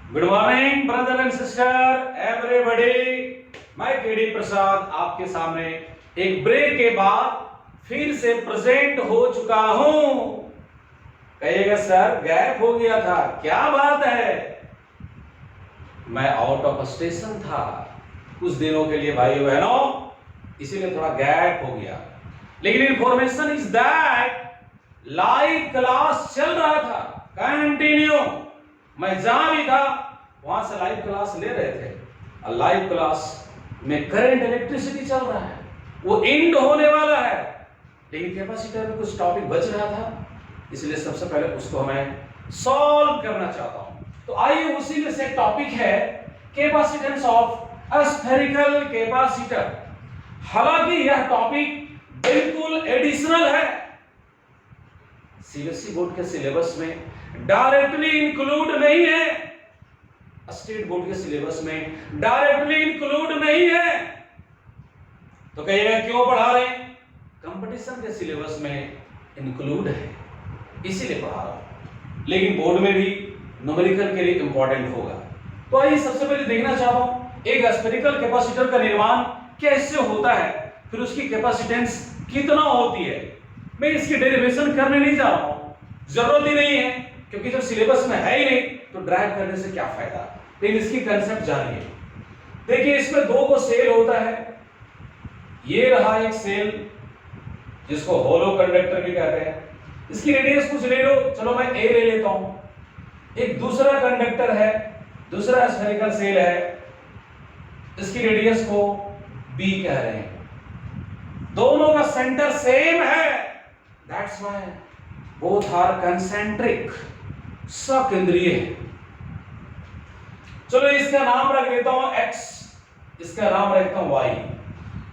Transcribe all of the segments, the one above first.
Good morning brother and sister everybody. मैं KD प्रसाद आपके सामने एक ब्रेक के बाद फिर से प्रेजेंट हो चुका हूं। कहिएगा सर गैप हो गया था, क्या बात है। मैं आउट ऑफ स्टेशन था कुछ दिनों के लिए भाई बहनों, इसीलिए थोड़ा गैप हो गया। लेकिन information is that live class चल रहा था कंटिन्यू। मैं जहां भी था वहां से लाइव क्लास ले रहे थे और लाइव क्लास में करंट इलेक्ट्रिसिटी चल रहा है, वो एंड होने वाला है। लेकिन कैपेसिटर में कुछ टॉपिक बच रहा था, इसलिए सबसे पहले उसको मैं सॉल्व करना चाहता हूं। तो आइए उसी में से टॉपिक है कैपेसिटेंस ऑफ स्फेरिकल कैपेसिटर। हालांकि यह टॉपिक बिल्कुल एडिशनल है, सीबीएसई बोर्ड के सिलेबस में डायरेक्टली इंक्लूड नहीं है, स्टेट बोर्ड के सिलेबस में डायरेक्टली इंक्लूड नहीं है। तो कहिएगा क्यों पढ़ा रहे हैं? कंपटीशन के सिलेबस में इंक्लूड है इसीलिए पढ़ा रहा हूं, लेकिन बोर्ड में भी न्यूमेरिकल के लिए इंपॉर्टेंट होगा। तो आइए सबसे पहले देखना चाहता हूं एक स्फेरिकल कैपेसिटर का निर्माण कैसे होता है, फिर उसकी कैपेसिटेंस कितना होती है। मैं इसकी डेरिवेशन करने नहीं जा रहा हूं, जरूरत ही नहीं है, क्योंकि जब सिलेबस में है ही नहीं तो ड्राइव करने से क्या फायदा। लेकिन इसकी कंसेप्ट जानिए। देखिए इसमें दो को सेल होता है, ये रहा एक सेल जिसको होलो कंडक्टर भी कहते हैं। इसकी रेडियस कुछ ले लो, चलो मैं ए ले लेता हूं। एक दूसरा कंडक्टर है, दूसरा स्फेरिकल सेल है, इसकी रेडियस को बी कह रहे हैं। दोनों का सेंटर सेम है, that's why both are concentric, सकेंद्रीय है। चलो इसका नाम रख देता हूं x, इसका नाम रखता हूं y।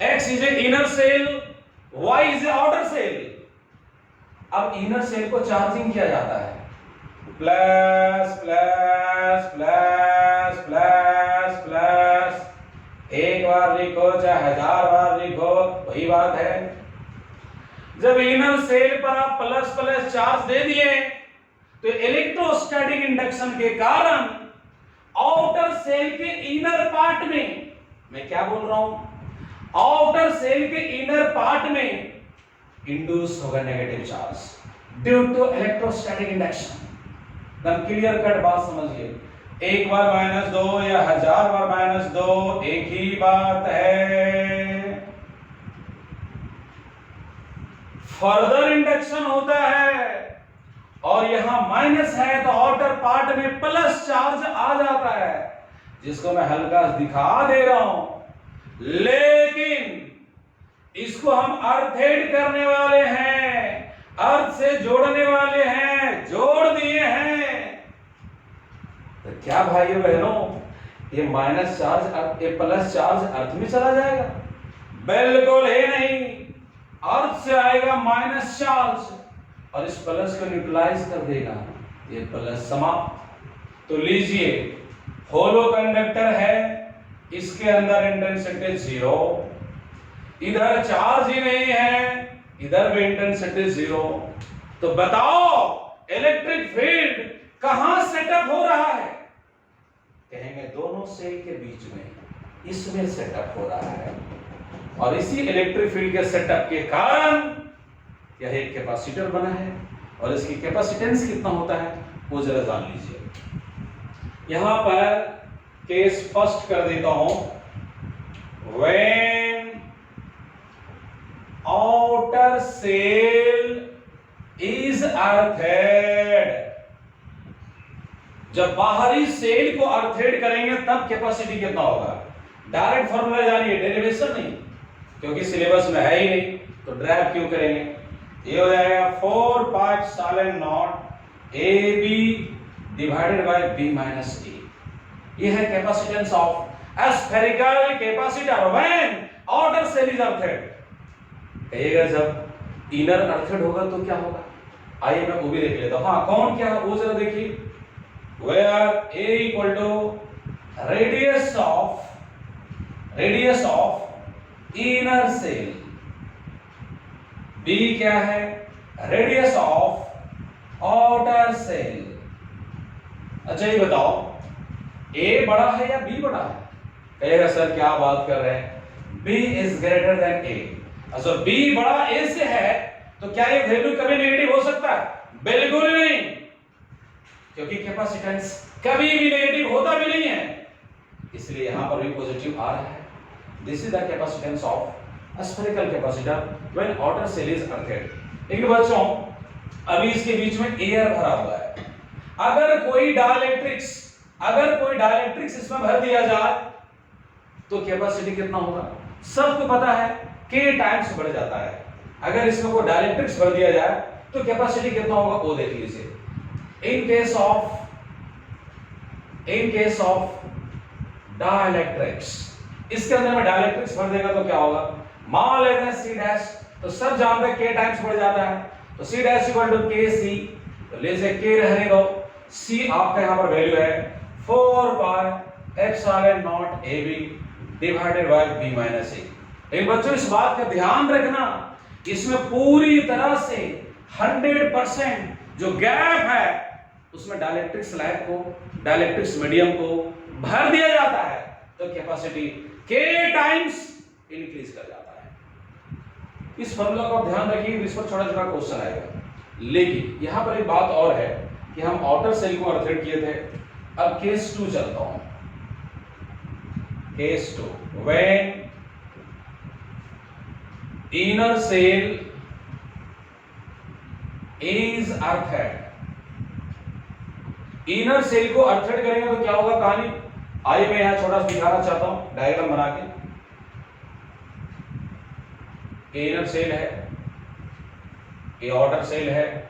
x is a inner shell, y is a outer shell. अब इनर सेल को चार्जिंग किया जाता है, plus plus plus plus plus, एक बार लिखो चाहे 1000 बार लिखो वही बात है। जब इनर सेल पर आप प्लस प्लस चार्ज दे दिए तो इलेक्ट्रोस्टैटिक इंडक्शन के कारण आउटर सेल के इनर पार्ट में, मैं क्या बोल रहा हूं, आउटर सेल के इनर पार्ट में इंड्यूस होगा negative charge due to electrostatic induction. एकदम क्लियर कट बात समझिए, एक बार माइनस दो या 1000 बार माइनस दो एक ही बात है। फर्दर इंडक्शन होता है और यहां माइनस है तो आउटर पार्ट में प्लस चार्ज आ जाता है, जिसको मैं हल्का दिखा दे रहा हूं। लेकिन इसको हम अर्थेड करने वाले हैं, अर्थ से जोड़ने वाले हैं, जोड़ दिए हैं। तो क्या भाइयों बहनों, ये माइनस चार्ज ये प्लस चार्ज अर्थ में चला जाएगा? बिल्कुल ही नहीं, अर्थ से आएगा माइनस चार्ज और इस प्लस को न्यूट्रलाइज कर देगा, ये प्लस समाप्त। तो लीजिए होलो कंडक्टर है, इसके अंदर इंटेंसिटी 0, इधर चार्ज ही नहीं है, इधर भी इंटेंसिटी 0। तो बताओ इलेक्ट्रिक फील्ड कहां सेटअप हो रहा है? कहेंगे दोनों सेल के बीच में, इसमें सेटअप हो रहा है। और इसी इलेक्ट्रिक फील्ड के सेटअप के कारण यह एक कैपेसिटर बना है और इसकी कैपेसिटेंस कितना होता है वो जरा जान लीजिए। यहां पर केस स्पष्ट कर देता हूं, व्हेन आउटर सेल इज अर्थेड, जब बाहरी सेल को अर्थेड करेंगे तब कैपेसिटी कितना होगा। डायरेक्ट फॉर्मूला जानिए, डेरिवेशन नहीं, क्योंकि सिलेबस में है ही नहीं तो ड्राइव क्यों करेंगे। ये हो जाएगा 4 pi epsilon naught A B divided by B minus A. ये है capacitance of spherical capacitor when outer shell is earthed. कहिएगा जब इनर अर्थेड होगा तो क्या होगा, आइए मैं वो भी देख लेता हूं। हाँ कौन क्या है वो जरा देखिए, where a equal to radius of inner shell, B क्या है, रेडियस ऑफ आउटर सेल। अच्छा ये बताओ ए बड़ा है या बी बड़ा है? कहेगा सर क्या बात कर रहे हैं, बी इज ग्रेटर देन ए। अच्छा बी बड़ा ए से है तो क्या ये वैल्यू कभी नेगेटिव हो सकता है? बिल्कुल नहीं, क्योंकि कैपेसिटेंस कभी भी नेगेटिव होता भी नहीं है, इसलिए यहां पर भी पॉजिटिव आ रहा है। This is the capacitance of spherical capacitor when outer shell is earthed. लेकिन बच्चों अभी इसके बीच में एयर भरा हुआ है, अगर कोई डाइलेक्ट्रिक्स इसमें भर दिया जाए तो कैपेसिटी कितना होगा? सबको पता है k टाइम्स बढ़ जाता है। अगर इसमें कोई डाइलेक्ट्रिक्स भर दिया जाए तो कैपेसिटी कितना होगा वो देख लीजिए। इन केस ऑफ डाइलेक्ट्रिक्स, इसके अंदर में डाइलेक्ट्रिक्स भर देगा तो क्या होगा? मान लेते हैं c डैश, तो सब जानते हैं k टाइम्स बढ़ जाता है, तो c dash equal to kc, तो लेसे k रहने दो, c आपका यहां पर वैल्यू है 4 pi epsilon not ab divided by b minus a। लेकिन बच्चों इस बात का ध्यान रखना, इसमें पूरी तरह से 100% जो गैप है उसमें डाइलेक्ट्रिक्स स्लैब को, डाइलेक्ट्रिक्स मीडियम को भर दिया जाता है तो कैपेसिटी k टाइम्स इंक्रीज कर जाता है। इस फॉर्मूला को आप ध्यान रखिए, इस पर छोटा छोटा क्वेश्चन आएगा। लेकिन यहां पर एक बात और है कि हम आउटर सेल को अर्थेड किए थे, अब केस 2 चलता हूं। Case 2, when inner shell is earthed, inner shell को अर्थेड करेंगे तो क्या होगा कहानी? आइए मैं यहां छोटा सा दिखाना चाहता हूं डायग्राम बना के। इनर सेल है, ये आउटर सेल है,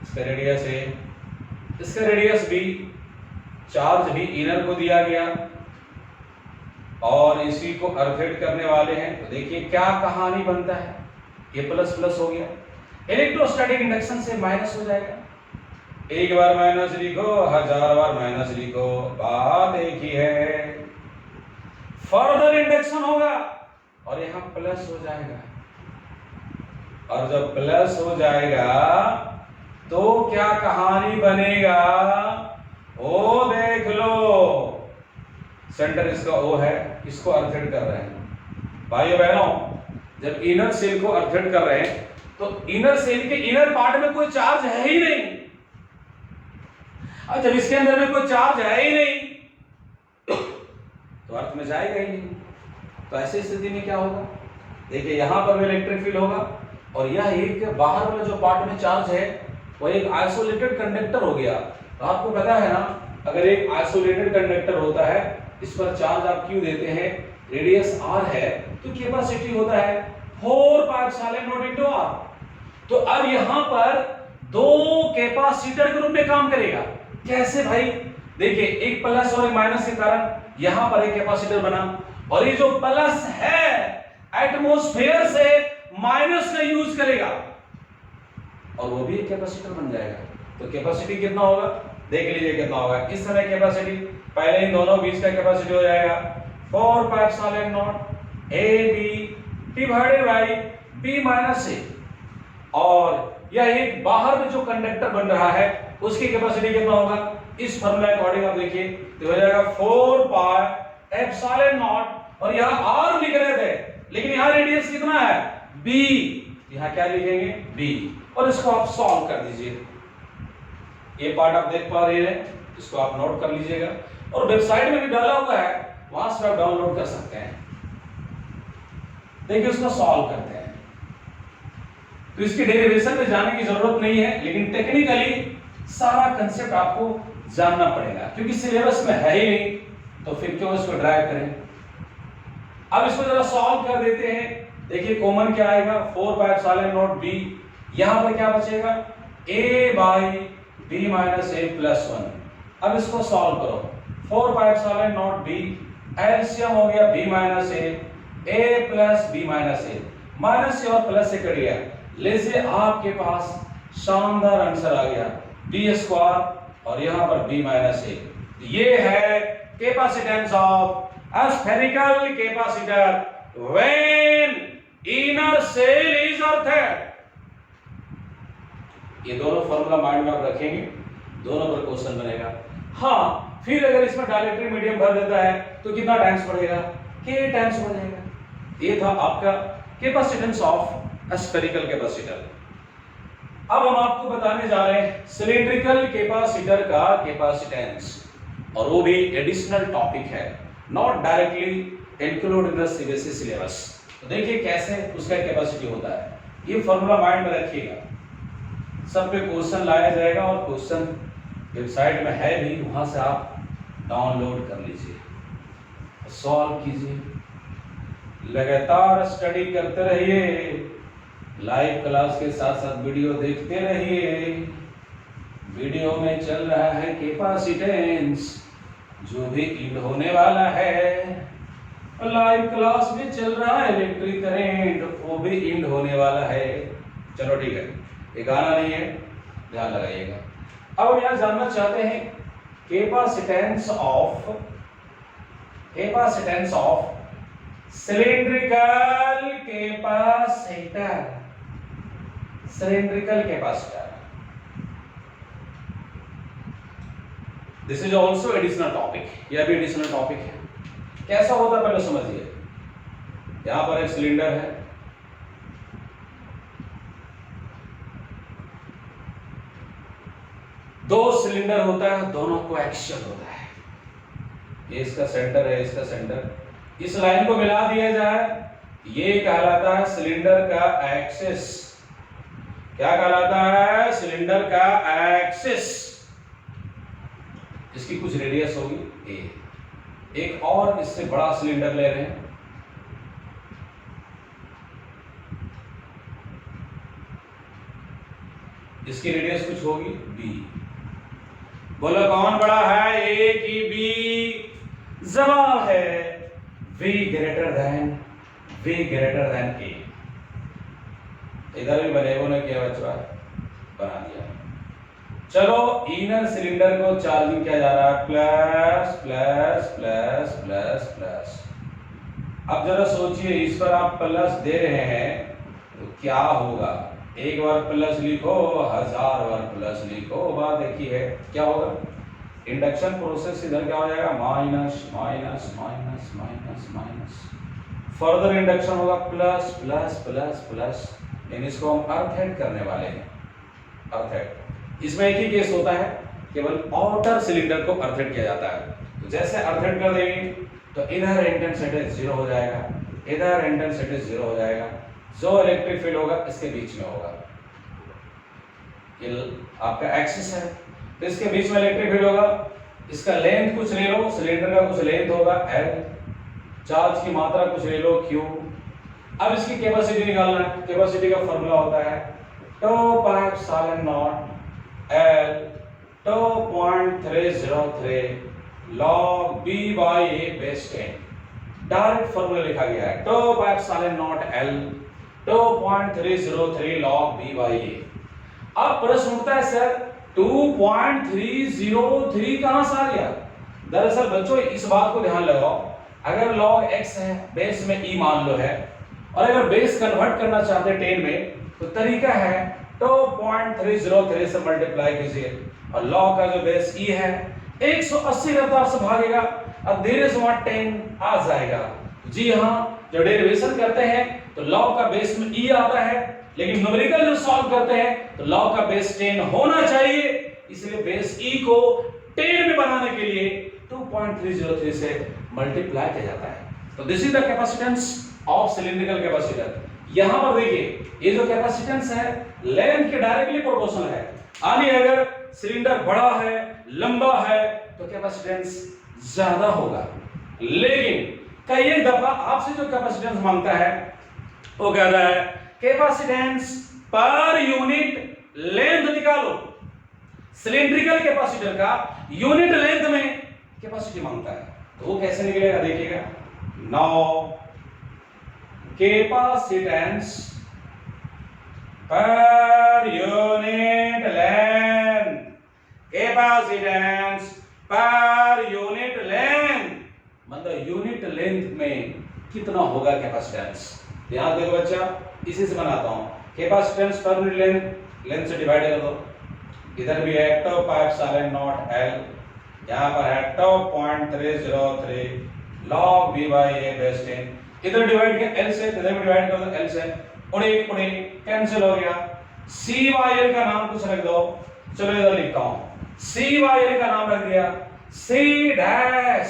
इसका रेडियस है, इसका रेडियस भी, चार्ज भी इनर को दिया गया और इसी को अर्थेड करने वाले हैं। तो देखिए क्या कहानी बनता है, ये प्लस प्लस हो गया, इलेक्ट्रोस्टैटिक इंडक्शन से माइनस हो जाएगा। एक बार माइनस लिखो, 1000 बार माइनस लिखो, बात एक ही है। फर्दर इंडक्शन होगा और यहां प्लस हो जाएगा, और जब प्लस हो जाएगा तो क्या कहानी बनेगा वो देख लो। सेंटर इसका ओ है, इसको अर्थेड कर रहे हैं भाइयों बहनों। जब इनर सेल को अर्थेड कर रहे हैं तो इनर सेल के इनर पार्ट में कोई चार्ज है ही नहीं, और जब इसके अंदर में कोई चार्ज है ही नहीं तो अर्थ में जाएगा ही नहीं। तो ऐसी स्थिति में क्या होगा? देखिए यहां पर भी इलेक्ट्रिक फील्ड होगा और यह एक बाहर वाला जो पार्ट में चार्ज है वो एक आइसोलेटेड कंडक्टर हो गया। तो आपको पता है ना, अगर एक आइसोलेटेड कंडक्टर होता है, इस पर चार्ज आप क्यों देते हैं? रेडियस r है तो कैपेसिटी होता है 4 pi epsilon not into r। तो अब यहां पर दो कैपेसिटर के रूप में काम करेगा। कैसे भाई? देखिए एक प्लस और एक माइनस के कारण यहां पर एक कैपेसिटर बना, और ये जो प्लस है एटमॉस्फेयर से माइनस का यूज करेगा और वो भी एक कैपेसिटर बन जाएगा। तो कैपेसिटी कितना होगा देख लीजिए कितना होगा। इस समय कैपेसिटी पहले इन दोनों बीच का कैपेसिटी हो जाएगा 4 pi epsilon not ab divided by b minus a, और यह एक बाहर में जो कंडक्टर बन रहा है उसकी कैपेसिटी कितना होगा? इस फार्मूला अकॉर्डिंग आप देखिए तो हो जाएगा 4 पाई एप्सिलॉन नॉट, और यहां r लिख रहे थे लेकिन यहां रेडियस कितना है b, यहां क्या लिखेंगे b, और इसको आप सॉल्व कर दीजिए। ये पार्ट आप देख पा रहे हैं, इसको आप नोट कर लीजिएगा, और वेबसाइट में भी डाला हुआ है, वहां से आप डाउनलोड कर सकते हैं। देखिए उसको सॉल्व करते हैं। तो इसकी डेरिवेशन में जाने की जरूरत नहीं है, लेकिन टेक्निकली सारा कंसेप्ट आपको जानना पड़ेगा, क्योंकि सिलेबस में है ही नहीं तो फिर क्यों इसको ड्राइव करें। अब इसको जरा सॉल्व कर देते हैं। देखिए कॉमन क्या आएगा 4 पाई एप्सिलॉन नॉट b, यहां पर क्या बचेगा a by b minus a plus 1। अब इसको सॉल्व करो, 4 pi epsilon not b, LCM हो गया b minus a plus b minus a, minus से और प्लस से कट गया, लेसे आपके पास शानदार आंसर आ गया b स्क्वायर और यहां पर b माइनस a। ये है capacitance of spherical capacitor when inner shell is earthed. ये दोनों फॉर्मूला माइंड में आप रखेंगे, दोनों पर क्वेश्चन बनेगा। हाँ फिर अगर इसमें डायलेक्ट्रिक मीडियम भर देता है तो कितना टाइम्स बढ़ेगा, k टाइम्स बढ़ेगा। ये था आपका कैपेसिटेंस ऑफ स्फेरिकल कैपेसिटर। अब हम आपको बताने जा रहे हैं सिलिंड्रिकल कैपेसिटर का कैपेसिटेंस, और वो भी एडिशनल टॉपिक है, not directly include in the CBSE syllabus. तो देखिए कैसे उसका कैपेसिटी होता है, ये फॉर्मूला माइंड में रखिएगा, सब पे क्वेश्चन लाया जाएगा और क्वेश्चन वेबसाइट में है भी, वहां से आप डाउनलोड कर लीजिए, सॉल्व कीजिए, लगातार स्टडी करते रहिए, लाइव क्लास के साथ साथ वीडियो देखते रहिए। वीडियो में चल रहा है कैपेसिटेंस जो भी इंड होने वाला है, लाइव क्लास में चल रहा है इलेक्ट्रिक करंट वो भी इंड होने वाला है। चलो ठीक है, ये गाना नहीं है, ध्यान लगाइएगा। अब हम यहां जानना चाहते हैं capacitance of cylindrical capacitor. This is also additional topic, यह भी एडिशनल टॉपिक है। कैसा होता है पहले समझिए। यहां पर एक सिलेंडर है, दो सिलेंडर होता है, दोनों को एक्सियल होता है, ये इसका सेंटर है, इसका सेंटर, इस लाइन को मिला दिया जाए, ये कहलाता है सिलेंडर का एक्सिस। क्या कहलाता है? सिलेंडर का एक्सिस। इसकी कुछ रेडियस होगी ए। एक और इससे बड़ा सिलेंडर ले रहे हैं, इसकी रेडियस कुछ होगी बी। बोलो कौन बड़ा है, ए की बी? जवाब है V ग्रेटर देन ए। इधर भी बनेगो ने किया बच्चा, बना दिया। चलो इनर सिलेंडर को चार्जिंग किया जा रहा है, plus plus plus plus plus. अब जरा सोचिए, इस पर आप प्लस दे रहे हैं तो क्या होगा? एक बार प्लस लिखो, 1000 बार प्लस लिखो, बात एक ही है। क्या होगा? इंडक्शन प्रोसेस इधर क्या हो जाएगा? Minus minus minus minus minus. Further induction होगा प्लस प्लस प्लस प्लस। इसको हम अर्थहेड करने वाले हैं, अर्थहेड। इसमें एक ही केस होता है, केवल आउटर सिलेंडर को अर्थहेड किया जाता है। तो जैसे अर्थहेड कर देंगे तो इधर इंटेंसिटी 0 हो जाएगा, इधर इंटेंसिटी 0 हो जाएगा। जो इलेक्ट्रिक फील्ड होगा इसके बीच में होगा, ये आपका एक्सिस है, तो इसके बीच में इलेक्ट्रिक फील्ड होगा। इसका लेंथ कुछ ले लो, सिलेंडर का कुछ लेंथ होगा L, चार्ज की मात्रा कुछ ले लो Q। अब इसकी कैपेसिटी निकालना है। कैपेसिटी का फॉर्मूला होता है two pi epsilon naught L two 0.303 log B by A base 10। Direct formula लिखा गया है, two pi epsilon naught L two 0.303 log B by A। अब प्रश्न उठता है सर 2.303 कहां से आ गया? दरअसल बच्चों इस बात को ध्यान लगाओ, अगर log x है, बेस में e मान लो है, और अगर बेस कन्वर्ट करना चाहते हैं 10 में तो तरीका है 2.303 से मल्टीप्लाई कीजिए, और log का जो बेस e है 180 रफ्तार से भागेगा, अब धीरे से वहां 10 आ जाएगा। जी हाँ, जब डेरिवेशन करते हैं तो log का बेस में e आता है, लेकिन न्यूमेरिकल जो सॉल्व करते हैं तो log का बेस 10 होना चाहिए, इसलिए बेस e को 10 में बनाने के लिए 2.303 से मल्टीप्लाई किया जाता है। तो this is the capacitance of cylindrical capacitor. यहां पर देखिए, ये जो कैपेसिटेंस है लेंथ के डायरेक्टली प्रोपोर्शनल है। यानी अगर सिलेंडर बड़ा है, लंबा है, तो कैपेसिटेंस ज्यादा होगा। लेकिन कई दफा आपसे जो कैपेसिटेंस मांगता है वो कहता है कैपेसिटेंस पर यूनिट लेंथ निकालो। सिलिंड्रिकल कैपेसिटर का यूनिट लेंथ में कैपेसिटी मांगता है, तो वो कैसे निकलेगा देखिएगा। नाउ कैपेसिटेंस पर यूनिट लेंथ, कैपेसिटेंस पर यूनिट लेंथ मतलब यूनिट लेंथ में कितना होगा कैपेसिटेंस। ध्यान देखो बच्चा, इसी से बनाता हूं, कैपेसिटेंस पर यूनिट लेंथ, लेंथ से डिवाइड कर दो, इधर भी है two pi epsilon naught L यहाँ पर है 2.303 log v by a base 10। इधर डिवाइड किया l से, इधर डिवाइड कर दो l से, उड़े उड़े कैंसिल हो गया। c by l का नाम कुछ रख दो, चलो इधर लिखता हूं, c by l का नाम रख दिया c डैश,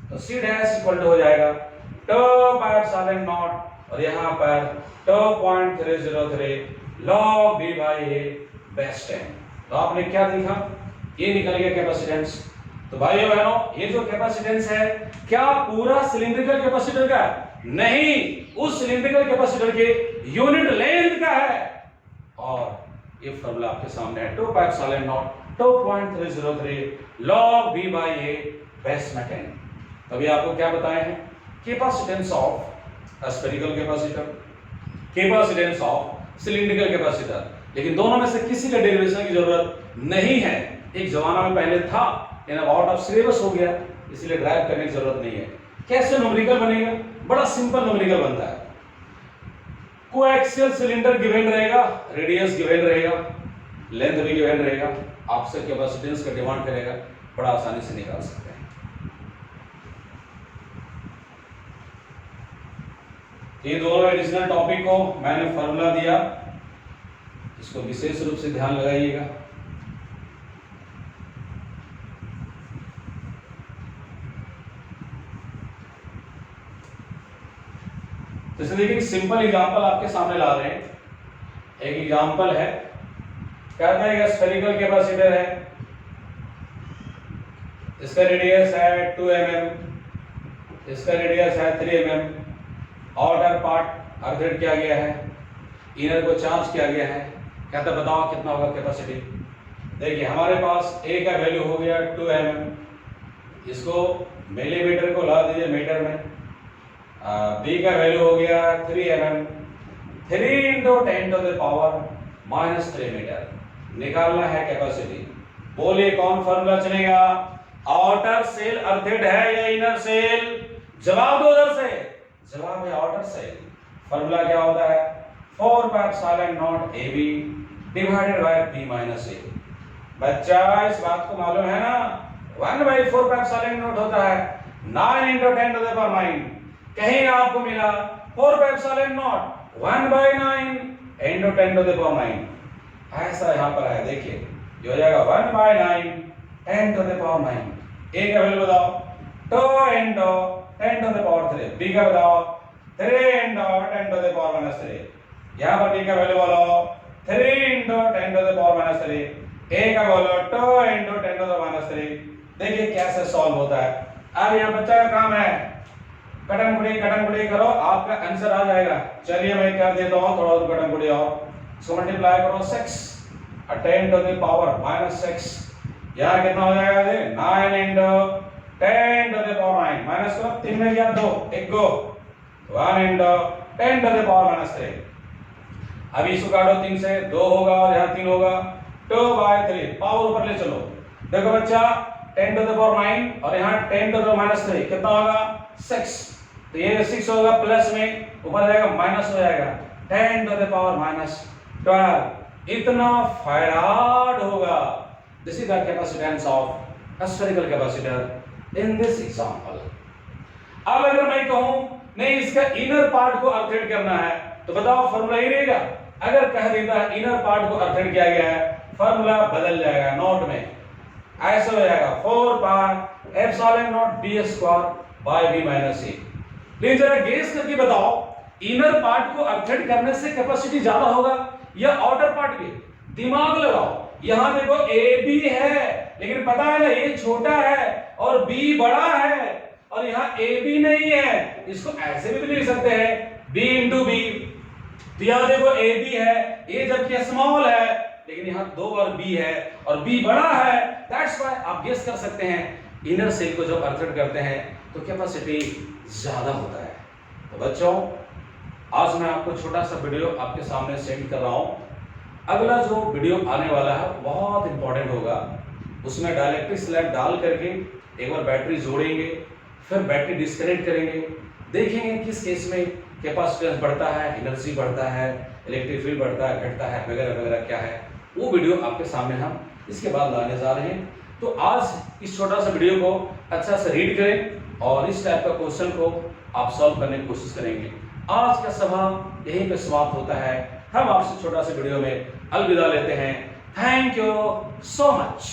तो c डैश इक्वल टू हो जाएगा 2 पाई एप्सिलॉन नॉट और यहाँ पर 2.303 log v by a base 10। तो आपने क्या देखा, ये निकल गया कैपेसिटेंस। तो भाइयों बहनों, ये जो कैपेसिटेंस है क्या पूरा सिलिंड्रिकल कैपेसिटर का है? नहीं, उस सिलिंड्रिकल कैपेसिटर के यूनिट लेंथ का है। और ये फॉर्मूला आपके सामने है 2 पाई epsilon not 2.303 log v by a base 10। तभी आपको क्या बताए हैं, capacitance of spherical capacitor, capacitance of cylindrical capacitor. लेकिन दोनों में से किसी का डेरिवेशन की जरूरत नहीं है। एक जमाना में पहले था, लेकिन अब आउट ऑफ सिलेबस हो गया, इसलिए ड्राइव करने की जरूरत नहीं है। कैसे न्यूमेरिकल बनेगा? बड़ा सिंपल न्यूमेरिकल बनता है। कोएक्सियल सिलेंडर गिवन रहेगा, रेडियस गिवन रहेगा, लेंथ भी गिवन रहेगा, आपसे कैपेसिटेंस का डिमांड करेगा, बड़ा आसानी से निकाल सकते हैं। ये दोनों एडिशनल टॉपिक को मैंने फॉर्मूला दिया, इसको विशेष रूप से ध्यान लगाइएगा। जैसे देखिए सिंपल एग्जांपल आपके सामने ला रहे हैं। एक एग्जांपल है, कहते हैं कि स्फेरिकल कैपेसिटर है, इसका रेडियस है 2 mm, इसका रेडियस है 3 mm, आउटर पार्ट अर्धेड किया गया है, इनर को चार्ज किया गया है। कहता है बताओ कितना होगा कैपेसिटी। देखिए हमारे पास A का वैल्यू हो गया 2 mm, इसको मिलीमीटर को ला दीजिए मीटर में। B का वैल्यू हो गया 3 mm, 3 × 10⁻³ मीटर। निकालना है कैपेसिटी। बोलिए कौन फॉर्मूला चलेगा? आउटर सेल अर्धेड है या इनर सेल? जवाब दो उधर से। जवाब है आउटर सेल। फॉर्मूला क्या होता है? 4 pi epsilon not AB divided by B minus A। बच्चा इस बात को मालूम है ना, 1/4 पाई एप्सिलॉन नॉट होता है 9 × 10⁻⁹। कहीं आपको मिला 4 पाई एप्सिलॉन नॉट 1/9 × 10⁻⁹। ऐसा यहाँ पर है, देखिए ये हो जाएगा 1/9 10⁻⁹। A का वैल्यू बताओ 2 × 10⁻3। B का बताओ 3 × 10⁻⁻3। यहाँ पर B का वैल्यू बोलो 3 × 10⁻⁻3। A का बोलो 2 × 10⁻3। देखिए कैसे सॉल्व होता है। अब यहाँ बच्चा का काम है, कटन कुटी करो, आपका आंसर आ जाएगा। चलिए मैं कर देता हूँ थोड़ा और कटन कुटी और इसको मल्टीप्लाई करो 6 10⁻⁻6। यहाँ कितना हो जाएगा? 9 × 10⁻⁹ माइनस करो, 3 में गया 2, 1 गो 1 × 10⁻⁻3। अभी इसको काटो 3 से, 2 होगा और यहाँ 3 होगा, 2/3 पावर ऊपर ले चलो। देखो बच्चा 10⁻⁹ और यहाँ 10⁻⁻3 कितना होगा? 6। तो ये 6 होगा, प्लस में ऊपर जाएगा माइनस हो जाएगा 10⁻⁻12। इतना फैराड होगा। This is the capacitance of spherical capacitor in this example. अब अगर मैं कहूं नहीं इसका इनर पार्ट को अर्थिड करना है, तो बताओ फॉर्मूला ही रहेगा। अगर कह देता है इनर पार्ट को अर्थिड किया गया है, फॉर्मूला बदल जाएगा, नोट में ऐसा हो जाएगा 4 pi epsilon naught B² by B minus A। लेकिन जरा गेस करके बताओ, इनर पार्ट को अर्थिड करने से कैपेसिटी ज्यादा होगा या आउटर पार्ट की? दिमाग लगाओ। यहां देखो AB है, लेकिन पता है ना ये छोटा है और B बड़ा है, और यहाँ AB नहीं है। इसको ऐसे भी लिख सकते हैं B × B। तो यहाँ देखो AB है, A जबकि स्मॉल है, लेकिन यहाँ 2 बार B है और B बड़ा है। दैट्स व्हाई आप गेस कर सकते हैं इनर सेल को जब अर्थिड करते हैं तो कैपेसिटी ज्यादा होता है। तो बच्चों आज मैं आपको छोटा सा वीडियो आपके सामने सेंड कर रहा हूं। अगला जो वीडियो आने वाला है बहुत इंपॉर्टेंट होगा। उसमें डायलेक्ट्रिक स्लैब डाल करके एक बार बैटरी जोड़ेंगे, फिर बैटरी डिस्कनेक्ट करेंगे, देखेंगे किस केस में कैपेसिटेंस बढ़ता है, एनर्जी बढ़ता है, इलेक्ट्रिक फील्ड बढ़ता है, घटता है, वगैरह वगैरह क्या है, वो वीडियो आपके सामने हम इसके बाद लाने जा रहे हैं। तो आज इस छोटा सा वीडियो को अच्छा से रीड करें और इस टाइप का क्वेश्चन को आप सॉल्व करने की कोशिश करेंगे। आज का सभा यहीं पे समाप्त होता है। हम आपसे छोटा सा वीडियो में अलविदा लेते हैं। Thank you so much.